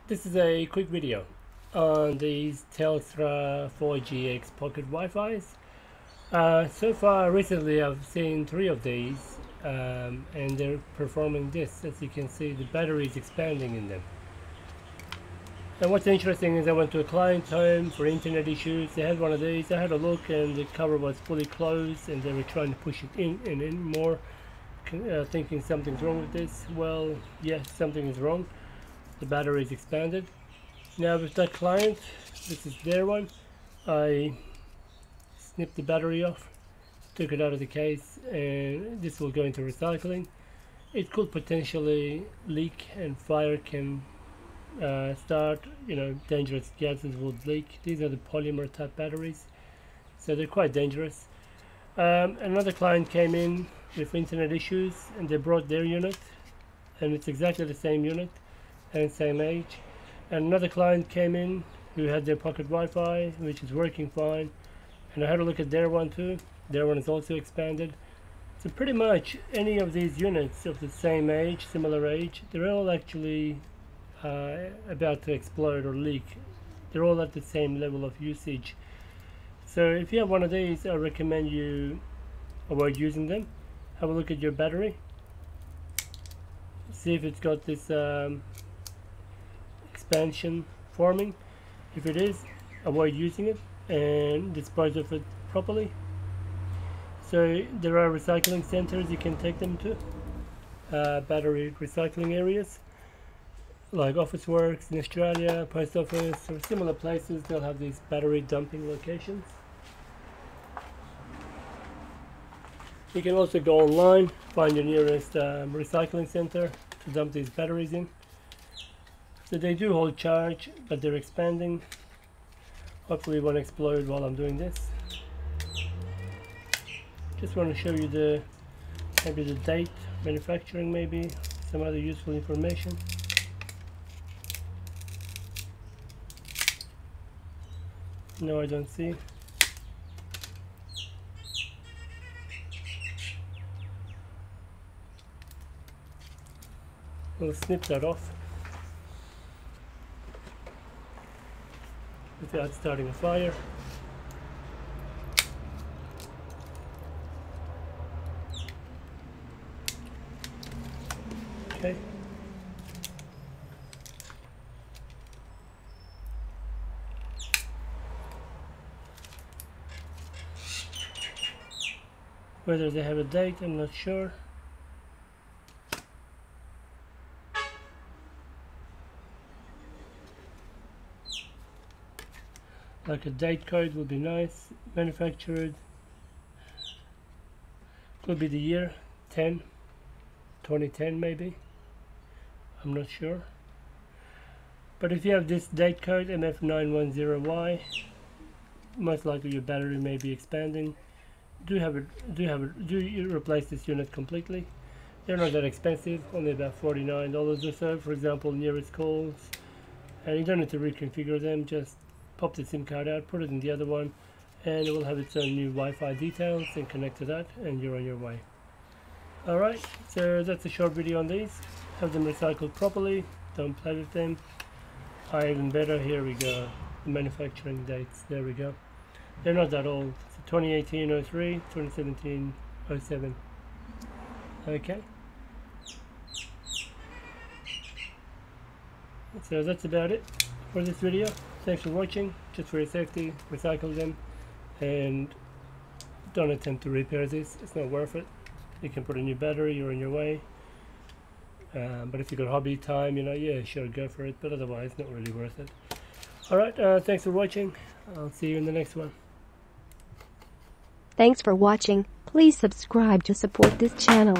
This is a quick video on these Telstra 4GX Pocket Wi-Fi's. So far recently I've seen 3 of these and they're performing this. As you can see, the battery is expanding in them. And what's interesting is I went to a client's home for internet issues. They had one of these. I had a look and the cover was fully closed and they were trying to push it in and in more, thinking something's wrong with this. Well, yes, something is wrong. The battery is expanded. Now with that client, this is their one, I snipped the battery off, took it out of the case, and this will go into recycling. It could potentially leak and fire can start, dangerous gases would leak. These are the polymer type batteries, so they're quite dangerous. Another client came in with internet issues and they brought their unit, and it's exactly the same unit and same age. And another client came in who had their pocket Wi-Fi, which is working fine, and I had a look at their one too. Their one is also expanded. So pretty much any of these units of the same age, similar age, they're all actually about to explode or leak. They're all at the same level of usage. So if you have one of these, I recommend you avoid using them. Have a look at your battery, see if it's got this expansion forming. If it is, avoid using it and dispose of it properly. So there are recycling centers you can take them to, battery recycling areas like Officeworks in Australia, Post Office, or similar places. They'll have these battery dumping locations. You can also go online, find your nearest recycling center to dump these batteries in. So they do hold charge, but they're expanding. Hopefully it won't explode while I'm doing this. Just want to show you maybe the date, manufacturing, maybe some other useful information. No, I don't see. We'll snip that off without starting a fire. Okay. Whether they have a date, I'm not sure. Like a date code would be nice. Manufactured, could be the year 2010 maybe, I'm not sure. But if you have this date code MF910Y, most likely your battery may be expanding. Do you replace this unit completely. They're not that expensive, only about $49 or so. For example, nearest calls, and you don't need to reconfigure them. Just pop the SIM card out, put it in the other one, and it will have its own new Wi-Fi details, and connect to that, and you're on your way. Alright, so that's a short video on these. Have them recycled properly, don't play with them. Even better, here we go, the manufacturing dates, there we go. They're not that old. So 2018-03, 2017-07. Okay. So that's about it for this video. Thanks for watching. Just for your safety, recycle them and don't attempt to repair this. It's not worth it. You can put a new battery, you're on your way. But if you got hobby time, yeah, sure, go for it. But otherwise, not really worth it. Alright, thanks for watching. I'll see you in the next one. Thanks for watching. Please subscribe to support this channel.